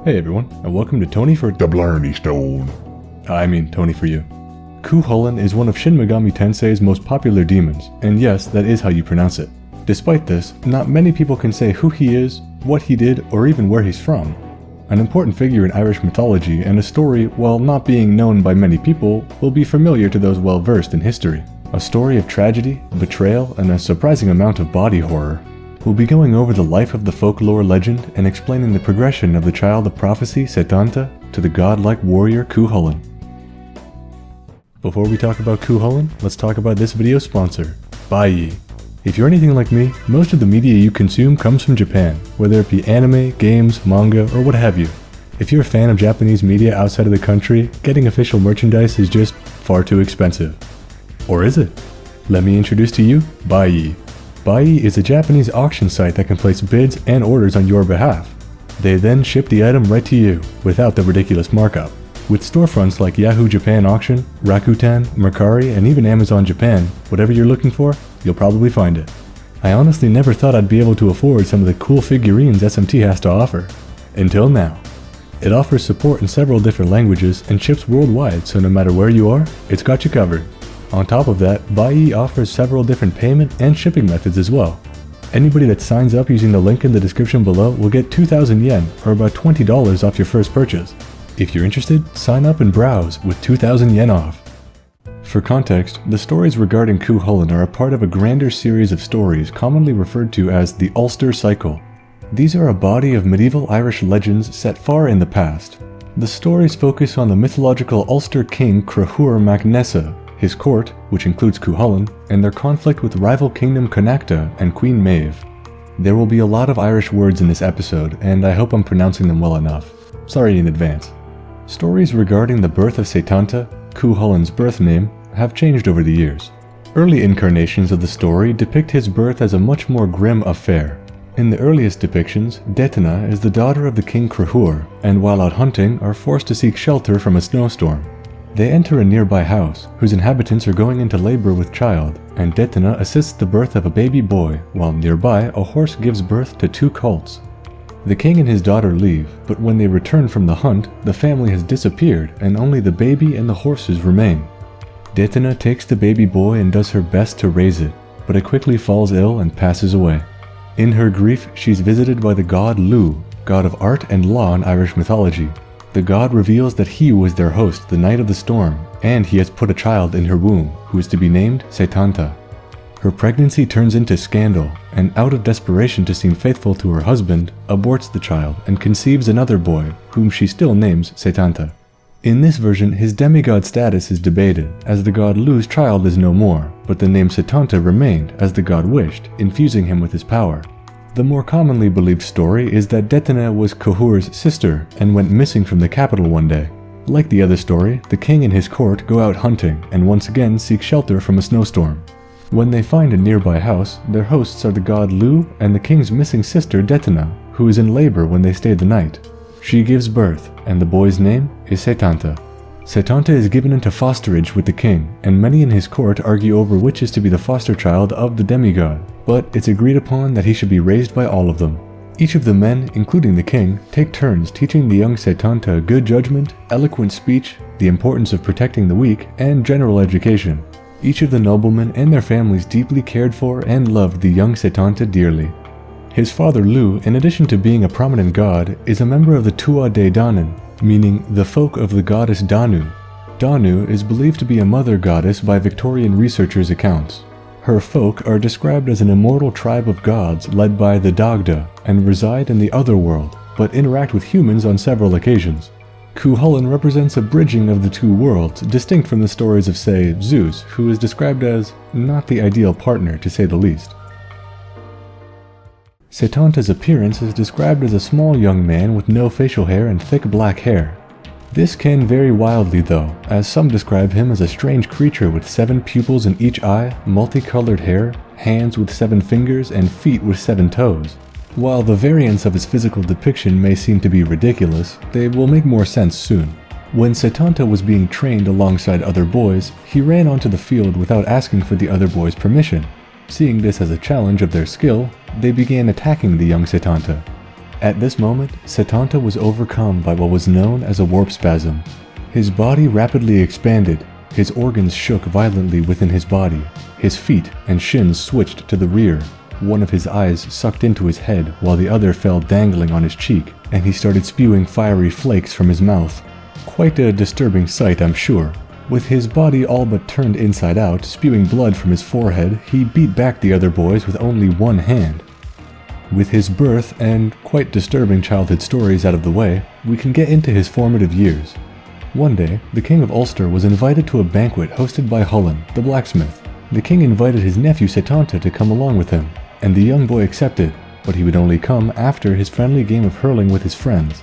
Hey everyone, and welcome to Tony for the Blarney Stone. I mean Tony for you. Cu Chulainn is one of Shin Megami Tensei's most popular demons, and yes, that is how you pronounce it. Despite this, not many people can say who he is, what he did, or even where he's from. An important figure in Irish mythology and a story, while not being known by many people, will be familiar to those well versed in history. A story of tragedy, betrayal, and a surprising amount of body horror. We'll be going over the life of the folklore legend and explaining the progression of the child of prophecy Setanta to the godlike warrior Cu Chulainn. Before we talk about Cu Chulainn, let's talk about this video's sponsor, Buyee. If you're anything like me, most of the media you consume comes from Japan, whether it be anime, games, manga, or what have you. If you're a fan of Japanese media outside of the country, getting official merchandise is just far too expensive. Or is it? Let me introduce to you Buyee. Buyee is a Japanese auction site that can place bids and orders on your behalf. They then ship the item right to you, without the ridiculous markup. With storefronts like Yahoo Japan Auction, Rakuten, Mercari, and even Amazon Japan, whatever you're looking for, you'll probably find it. I honestly never thought I'd be able to afford some of the cool figurines SMT has to offer. Until now. It offers support in several different languages and ships worldwide, so no matter where you are, it's got you covered. On top of that, Buyee offers several different payment and shipping methods as well. Anybody that signs up using the link in the description below will get 2,000 yen, or about $20 off your first purchase. If you're interested, sign up and browse with 2,000 yen off. For context, the stories regarding Cu Chulainn are a part of a grander series of stories commonly referred to as the Ulster Cycle. These are a body of medieval Irish legends set far in the past. The stories focus on the mythological Ulster king Cruthur mac Nessa, his court, which includes Cu Chulainn, and their conflict with rival kingdom Connachta and Queen Maeve. There will be a lot of Irish words in this episode, and I hope I'm pronouncing them well enough. Sorry in advance. Stories regarding the birth of Setanta, Cu Chulainn's birth name, have changed over the years. Early incarnations of the story depict his birth as a much more grim affair. In the earliest depictions, Dannan is the daughter of the king Cruthur, and while out hunting are forced to seek shelter from a snowstorm. They enter a nearby house, whose inhabitants are going into labor with child, and Dannan assists the birth of a baby boy, while nearby a horse gives birth to two colts. The king and his daughter leave, but when they return from the hunt, the family has disappeared and only the baby and the horses remain. Dannan takes the baby boy and does her best to raise it, but it quickly falls ill and passes away. In her grief, she's visited by the god Lu, god of art and law in Irish mythology. The god reveals that he was their host the night of the storm, and he has put a child in her womb, who is to be named Setanta. Her pregnancy turns into scandal, and out of desperation to seem faithful to her husband, aborts the child and conceives another boy, whom she still names Setanta. In this version, his demigod status is debated, as the god Lu's child is no more, but the name Setanta remained as the god wished, infusing him with his power. The more commonly believed story is that Dannan was Cruthur's sister and went missing from the capital one day. Like the other story, the king and his court go out hunting and once again seek shelter from a snowstorm. When they find a nearby house, their hosts are the god Lu and the king's missing sister Dannan, who is in labor when they stay the night. She gives birth, and the boy's name is Setanta. Setanta is given into fosterage with the king, and many in his court argue over which is to be the foster child of the demigod, but it's agreed upon that he should be raised by all of them. Each of the men, including the king, take turns teaching the young Setanta good judgment, eloquent speech, the importance of protecting the weak, and general education. Each of the noblemen and their families deeply cared for and loved the young Setanta dearly. His father Lu, in addition to being a prominent god, is a member of the tuatha dannan, meaning the folk of the goddess Danu. Danu is believed to be a mother goddess by Victorian researchers' accounts. Her folk are described as an immortal tribe of gods led by the Dagda and reside in the otherworld, but interact with humans on several occasions. Cu Chulainn represents a bridging of the two worlds, distinct from the stories of, say, Zeus, who is described as not the ideal partner, to say the least. Setanta's appearance is described as a small young man with no facial hair and thick black hair. This can vary wildly though, as some describe him as a strange creature with 7 pupils in each eye, multicolored hair, hands with 7 fingers, and feet with 7 toes. While the variants of his physical depiction may seem to be ridiculous, they will make more sense soon. When Setanta was being trained alongside other boys, he ran onto the field without asking for the other boys' permission. Seeing this as a challenge of their skill, they began attacking the young Setanta. At this moment, Setanta was overcome by what was known as a warp spasm. His body rapidly expanded, his organs shook violently within his body, his feet and shins switched to the rear, one of his eyes sucked into his head while the other fell dangling on his cheek, and he started spewing fiery flakes from his mouth. Quite a disturbing sight, I'm sure. With his body all but turned inside out, spewing blood from his forehead, he beat back the other boys with only one hand. With his birth and quite disturbing childhood stories out of the way, we can get into his formative years. One day, the king of Ulster was invited to a banquet hosted by Chulainn, the blacksmith. The king invited his nephew Setanta to come along with him, and the young boy accepted, but he would only come after his friendly game of hurling with his friends.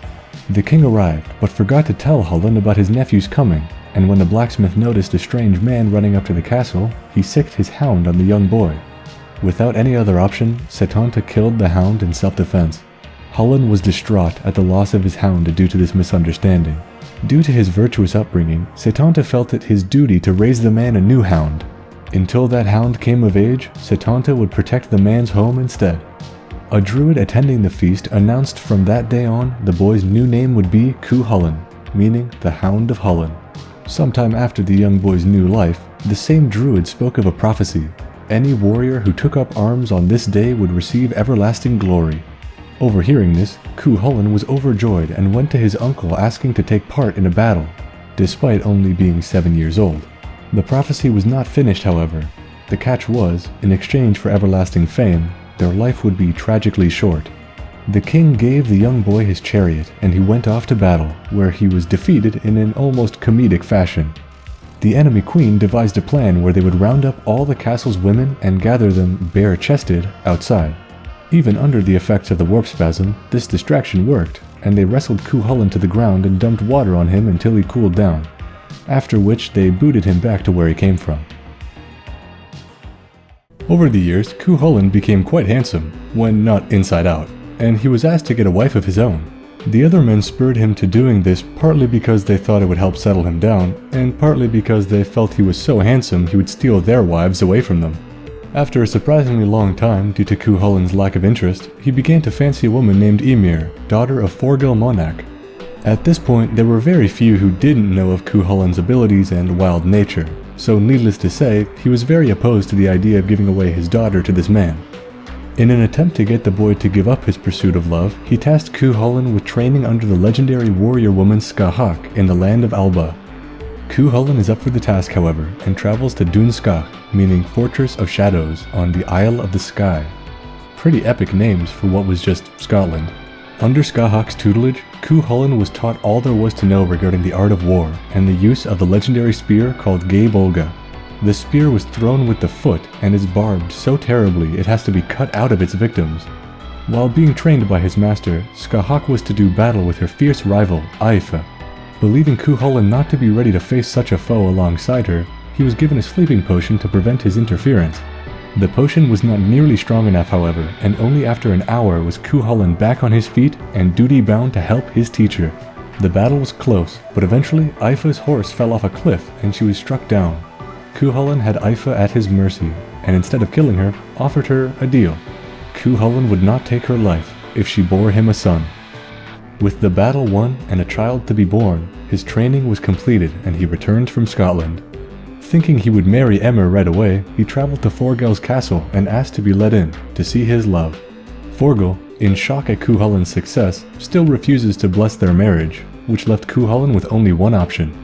The king arrived, but forgot to tell Chulainn about his nephew's coming, and when the blacksmith noticed a strange man running up to the castle, he sicked his hound on the young boy. Without any other option, Setanta killed the hound in self-defense. Chulainn was distraught at the loss of his hound due to this misunderstanding. Due to his virtuous upbringing, Setanta felt it his duty to raise the man a new hound. Until that hound came of age, Setanta would protect the man's home instead. A druid attending the feast announced from that day on the boy's new name would be Cu Chulainn, meaning the Hound of Chulainn. Sometime after the young boy's new life, the same druid spoke of a prophecy. Any warrior who took up arms on this day would receive everlasting glory. Overhearing this, Cu Chulainn was overjoyed and went to his uncle asking to take part in a battle, despite only being 7 years old. The prophecy was not finished, however. The catch was, in exchange for everlasting fame, their life would be tragically short. The king gave the young boy his chariot, and he went off to battle, where he was defeated in an almost comedic fashion. The enemy queen devised a plan where they would round up all the castle's women and gather them bare-chested outside. Even under the effects of the warp spasm, this distraction worked, and they wrestled Cu Chulainn to the ground and dumped water on him until he cooled down, after which they booted him back to where he came from. Over the years, Cu Chulainn became quite handsome, when not inside out, and he was asked to get a wife of his own. The other men spurred him to doing this partly because they thought it would help settle him down, and partly because they felt he was so handsome he would steal their wives away from them. After a surprisingly long time, due to Cu Chulainn's lack of interest, he began to fancy a woman named Ymir, daughter of Forgil Monarch. At this point, there were very few who didn't know of Cu Chulainn's abilities and wild nature, so needless to say, he was very opposed to the idea of giving away his daughter to this man. In an attempt to get the boy to give up his pursuit of love, he tasked Cu Chulainn with training under the legendary warrior woman Scathach in the land of Alba. Cu Chulainn is up for the task, however, and travels to Dún Scath, meaning Fortress of Shadows, on the Isle of the Sky. Pretty epic names for what was just Scotland. Under Scathach's tutelage, Cu Chulainn was taught all there was to know regarding the art of war and the use of the legendary spear called Gae Bolga. The spear was thrown with the foot and is barbed so terribly it has to be cut out of its victims. While being trained by his master, Scathach was to do battle with her fierce rival, Aoife. Believing Cu Chulainn not to be ready to face such a foe alongside her, he was given a sleeping potion to prevent his interference. The potion was not nearly strong enough, however, and only after an hour was Cu Chulainn back on his feet and duty-bound to help his teacher. The battle was close, but eventually Aoife's horse fell off a cliff and she was struck down. Cu Chulainn had Aoife at his mercy, and instead of killing her, offered her a deal. Cu Chulainn would not take her life if she bore him a son. With the battle won and a child to be born, his training was completed and he returned from Scotland. Thinking he would marry Emma right away, he traveled to Forgil's castle and asked to be let in to see his love. Forgil, in shock at Cu Chulainn's success, still refuses to bless their marriage, which left Cu Chulainn with only one option.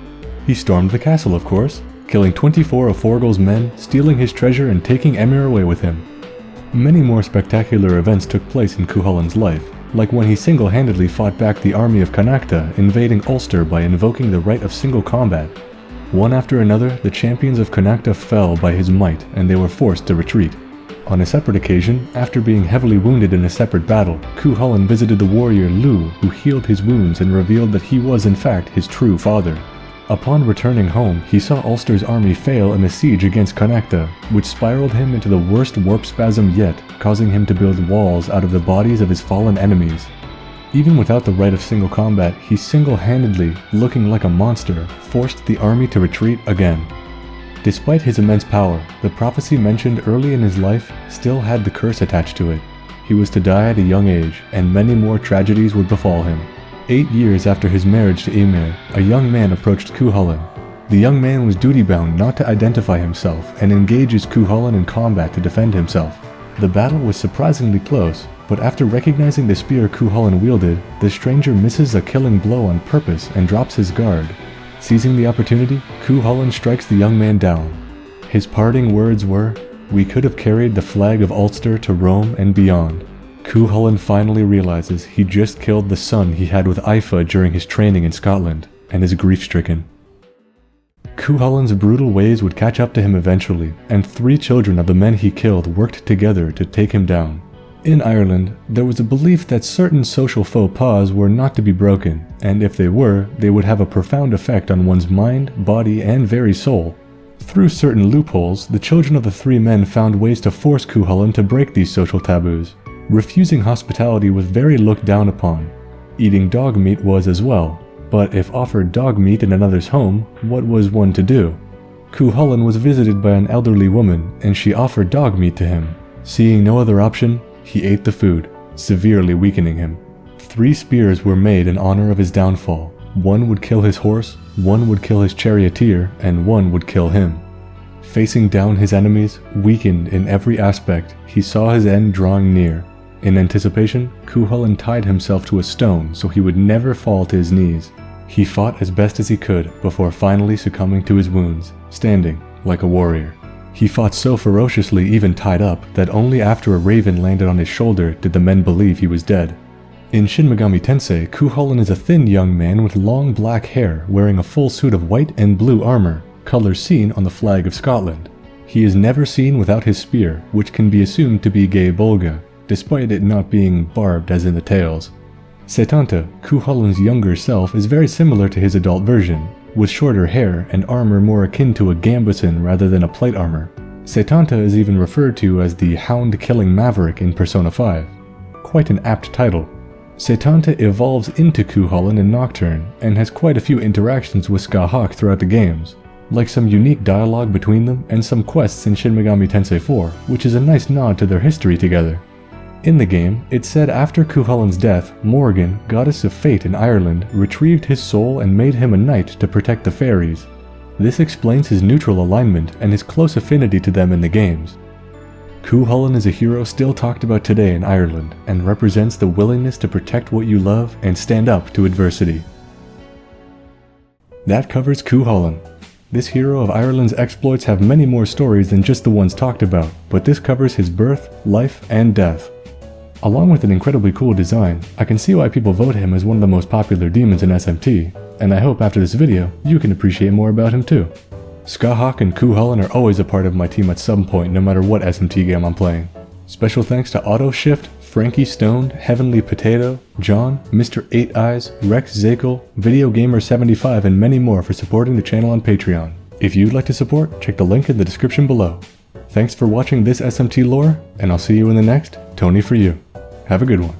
He stormed the castle, of course, killing 24 of Forgil's men, stealing his treasure and taking Emma away with him. Many more spectacular events took place in Cu Chulainn's life, like when he single-handedly fought back the army of Connachta, invading Ulster by invoking the right of single combat. One after another, the champions of Connachta fell by his might, and they were forced to retreat. On a separate occasion, after being heavily wounded in a separate battle, Cu Chulainn visited the warrior Lu, who healed his wounds and revealed that he was in fact his true father. Upon returning home, he saw Ulster's army fail in a siege against Connachta, which spiraled him into the worst warp spasm yet, causing him to build walls out of the bodies of his fallen enemies. Even without the right of single combat, he single-handedly, looking like a monster, forced the army to retreat again. Despite his immense power, the prophecy mentioned early in his life still had the curse attached to it. he was to die at a young age, and many more tragedies would befall him. 8 years after his marriage to Emer, a young man approached Cu Chulainn. The young man was duty-bound not to identify himself and engages Cu Chulainn in combat to defend himself. The battle was surprisingly close, but after recognizing the spear Cu Chulainn wielded, the stranger misses a killing blow on purpose and drops his guard. Seizing the opportunity, Cu Chulainn strikes the young man down. His parting words were, "We could have carried the flag of Ulster to Rome and beyond." Cu Chulainn finally realizes he just killed the son he had with Aoife during his training in Scotland, and is grief-stricken. Cu Chulainn's brutal ways would catch up to him eventually, and 3 children of the men he killed worked together to take him down. In Ireland, there was a belief that certain social faux pas were not to be broken, and if they were, they would have a profound effect on one's mind, body, and very soul. Through certain loopholes, the children of the 3 men found ways to force Cu Chulainn to break these social taboos. Refusing hospitality was very looked down upon. Eating dog meat was as well, but if offered dog meat in another's home, what was one to do? Cu Chulainn was visited by an elderly woman, and she offered dog meat to him. Seeing no other option, he ate the food, severely weakening him. 3 spears were made in honor of his downfall. 1 would kill his horse, 1 would kill his charioteer, and 1 would kill him. Facing down his enemies, weakened in every aspect, he saw his end drawing near. In anticipation, Cu Chulainn tied himself to a stone so he would never fall to his knees. He fought as best as he could before finally succumbing to his wounds, standing like a warrior. He fought so ferociously even tied up that only after a raven landed on his shoulder did the men believe he was dead. In Shin Megami Tensei, Cu Chulainn is a thin young man with long black hair wearing a full suit of white and blue armor, colors seen on the flag of Scotland. He is never seen without his spear, which can be assumed to be Gay Bolga, despite it not being barbed as in the tales. Setanta, Cu Chulainn's younger self, is very similar to his adult version, with shorter hair and armor more akin to a gambeson rather than a plate armor. Setanta is even referred to as the hound-killing maverick in Persona 5. Quite an apt title. Setanta evolves into Cu Chulainn in Nocturne, and has quite a few interactions with Scathach throughout the games, like some unique dialogue between them and some quests in Shin Megami Tensei 4, which is a nice nod to their history together. In the game, it's said after Cu Chulainn's death, Morrigan, goddess of fate in Ireland, retrieved his soul and made him a knight to protect the fairies. This explains his neutral alignment and his close affinity to them in the games. Cu Chulainn is a hero still talked about today in Ireland, and represents the willingness to protect what you love and stand up to adversity. That covers Cu Chulainn. This hero of Ireland's exploits have many more stories than just the ones talked about, but this covers his birth, life, and death. Along with an incredibly cool design, I can see why people vote him as one of the most popular demons in SMT, and I hope after this video, you can appreciate more about him too. Scathach and Cu Chulainn are always a part of my team at some point, no matter what SMT game I'm playing. Special thanks to Auto Shift, Frankie Stoned, Heavenly Potato, John, Mr. 8 Eyes, Rex Zakel, Video Gamer 75, and many more for supporting the channel on Patreon. If you'd like to support, check the link in the description below. Thanks for watching this SMT lore, and I'll see you in the next Tony for You. Have a good one.